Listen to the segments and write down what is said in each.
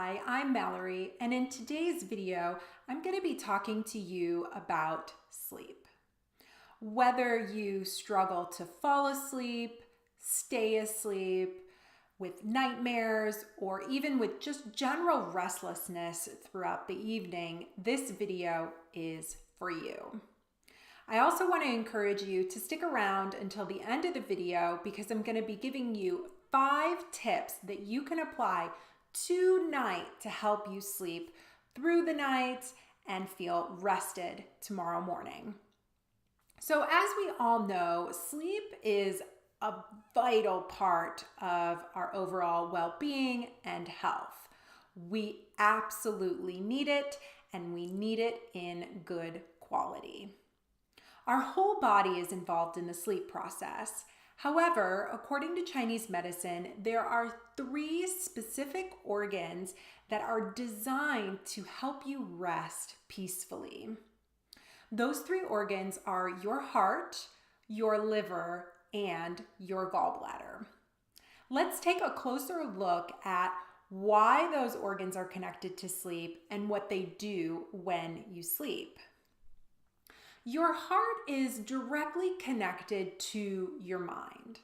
Hi, I'm Mallory, and in today's video, I'm going to be talking to you about sleep. Whether you struggle to fall asleep, stay asleep, with nightmares, or even with just general restlessness throughout the evening, this video is for you. I also want to encourage you to stick around until the end of the video because I'm going to be giving you 5 tips that you can apply tonight to help you sleep through the night and feel rested tomorrow morning. So as we all know, sleep is a vital part of our overall well-being and health. We absolutely need it, and we need it in good quality. Our whole body is involved in the sleep process. However, according to Chinese medicine, there are 3 specific organs that are designed to help you rest peacefully. Those 3 organs are your heart, your liver, and your gallbladder. Let's take a closer look at why those organs are connected to sleep and what they do when you sleep. Your heart is directly connected to your mind.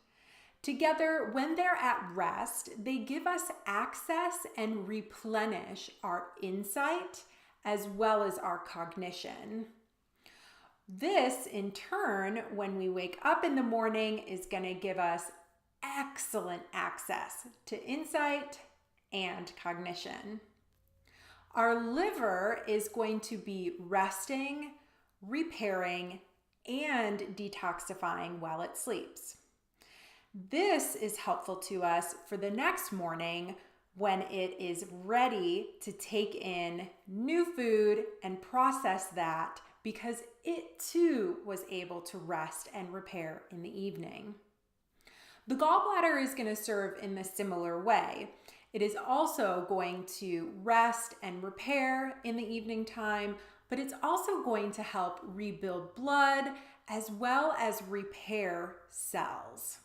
Together, when they're at rest, they give us access and replenish our insight as well as our cognition. This, in turn, when we wake up in the morning, is going to give us excellent access to insight and cognition. Our liver is going to be resting, repairing, and detoxifying while it sleeps. This is helpful to us for the next morning when it is ready to take in new food and process that because it too was able to rest and repair in the evening. The gallbladder is going to serve in a similar way. It is also going to rest and repair in the evening time, but it's also going to help rebuild blood as well as repair cells.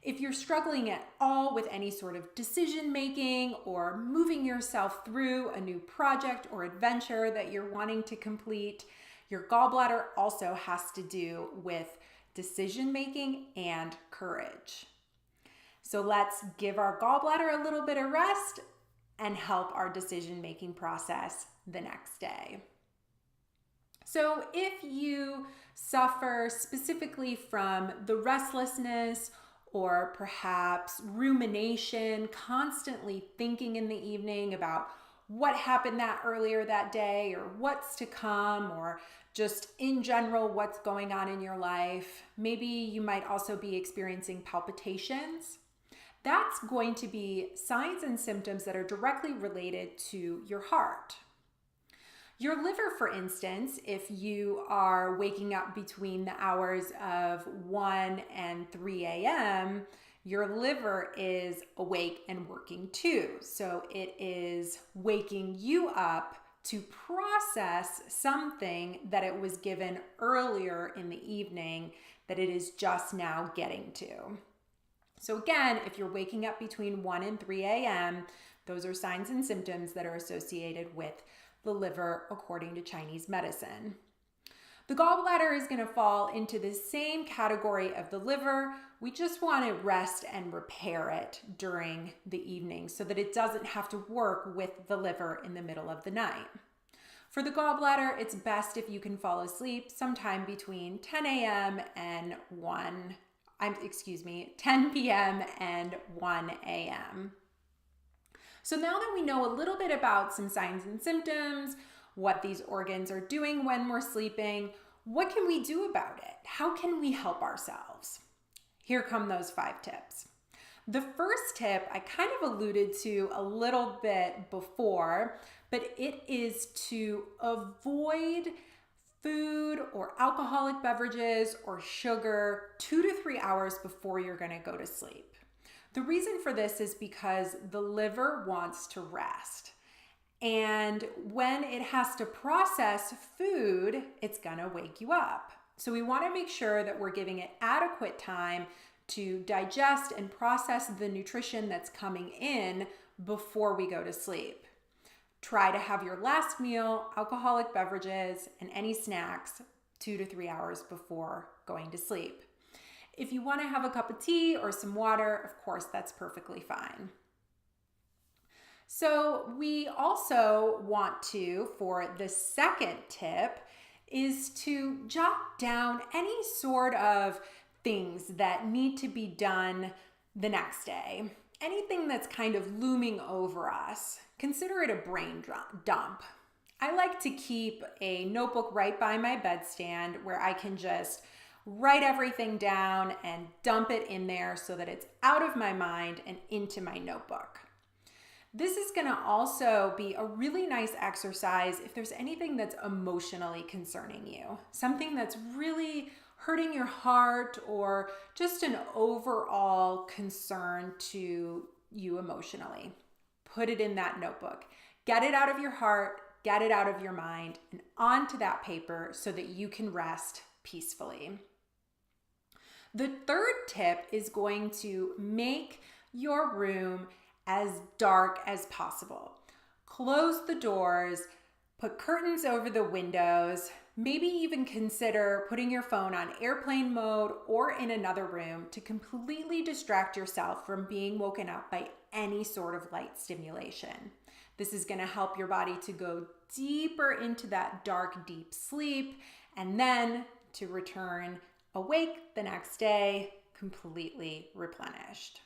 If you're struggling at all with any sort of decision making or moving yourself through a new project or adventure that you're wanting to complete, your gallbladder also has to do with decision making and courage. So let's give our gallbladder a little bit of rest and help our decision making process the next day. So if you suffer specifically from the restlessness or perhaps rumination, constantly thinking in the evening about what happened earlier that day or what's to come, or just in general what's going on in your life, maybe you might also be experiencing palpitations. That's going to be signs and symptoms that are directly related to your heart. Your liver, for instance, if you are waking up between the hours of 1 and 3 a.m., your liver is awake and working too. So it is waking you up to process something that it was given earlier in the evening that it is just now getting to. So again, if you're waking up between 1 and 3 a.m., those are signs and symptoms that are associated with the liver according to Chinese medicine. The gallbladder is going to fall into the same category of the liver. We just want to rest and repair it during the evening so that it doesn't have to work with the liver in the middle of the night. For the gallbladder, it's best if you can fall asleep sometime between 10 p.m. and 1 a.m. So now that we know a little bit about some signs and symptoms, what these organs are doing when we're sleeping, what can we do about it? How can we help ourselves? Here come those 5 tips. The first tip I kind of alluded to a little bit before, but it is to avoid food or alcoholic beverages or sugar 2 to 3 hours before you're going to go to sleep. The reason for this is because the liver wants to rest. And when it has to process food, it's going to wake you up. So we want to make sure that we're giving it adequate time to digest and process the nutrition that's coming in before we go to sleep. Try to have your last meal, alcoholic beverages, and any snacks 2 to 3 hours before going to sleep. If you want to have a cup of tea or some water, of course, that's perfectly fine. So we also want to, for the second tip, is to jot down any sort of things that need to be done the next day. Anything that's kind of looming over us. Consider it a brain dump. I like to keep a notebook right by my bedstand where I can just write everything down and dump it in there so that it's out of my mind and into my notebook. This is going to also be a really nice exercise if there's anything that's emotionally concerning you, something that's really hurting your heart or just an overall concern to you emotionally. Put it in that notebook. Get it out of your heart, get it out of your mind, and onto that paper so that you can rest peacefully. The third tip is going to make your room as dark as possible. Close the doors, put curtains over the windows, maybe even consider putting your phone on airplane mode or in another room to completely distract yourself from being woken up by any sort of light stimulation. This is going to help your body to go deeper into that dark, deep sleep and then to return awake the next day completely replenished.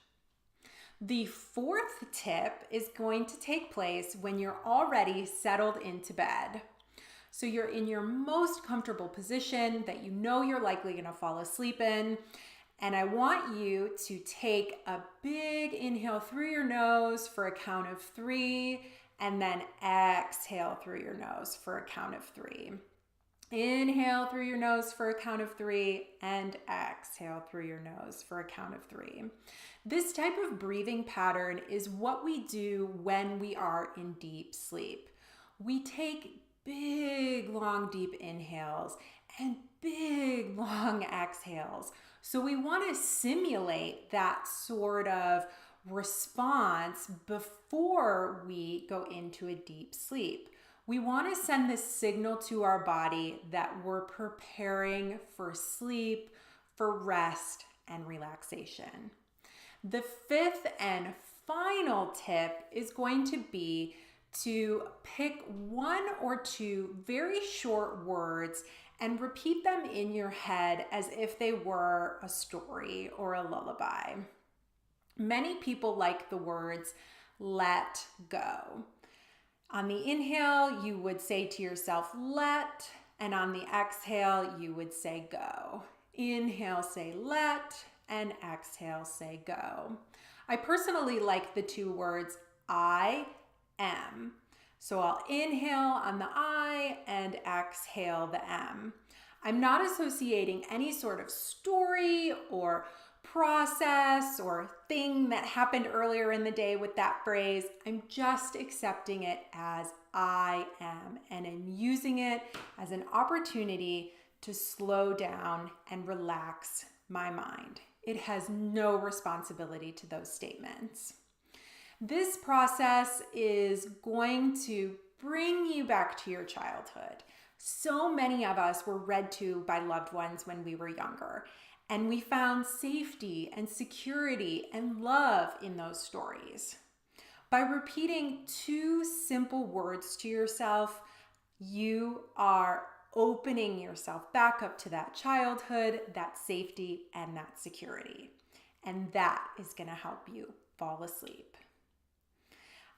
The fourth tip is going to take place when you're already settled into bed. So you're in your most comfortable position that you know you're likely going to fall asleep in. And I want you to take a big inhale through your nose for a count of 3, and then exhale through your nose for a count of 3. Inhale through your nose for a count of 3 and exhale through your nose for a count of 3. This type of breathing pattern is what we do when we are in deep sleep. We take big, long, deep inhales and big, long exhales. So we want to simulate that sort of response before we go into a deep sleep. We want to send this signal to our body that we're preparing for sleep, for rest, and relaxation. The fifth and final tip is going to be to pick 1 or 2 very short words and repeat them in your head as if they were a story or a lullaby. Many people like the words let go. On the inhale, you would say to yourself, let, and on the exhale, you would say go. Inhale, say let, and exhale, say go. I personally like the 2 words I am. So I'll inhale on the I and exhale the M. I'm not associating any sort of story or process or thing that happened earlier in the day with that phrase. I'm just accepting it as I am, and I'm using it as an opportunity to slow down and relax my mind. It has no responsibility to those statements. This process is going to bring you back to your childhood. So many of us were read to by loved ones when we were younger, and we found safety and security and love in those stories. By repeating 2 simple words to yourself, you are opening yourself back up to that childhood, that safety, and that security. And that is going to help you fall asleep.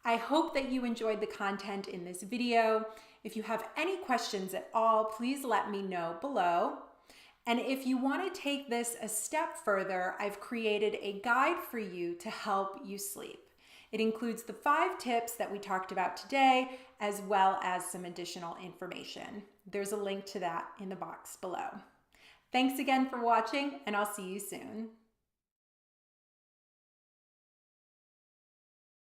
I hope that you enjoyed the content in this video. If you have any questions at all, please let me know below. And if you want to take this a step further, I've created a guide for you to help you sleep. It includes the 5 tips that we talked about today, as well as some additional information. There's a link to that in the box below. Thanks again for watching, and I'll see you soon.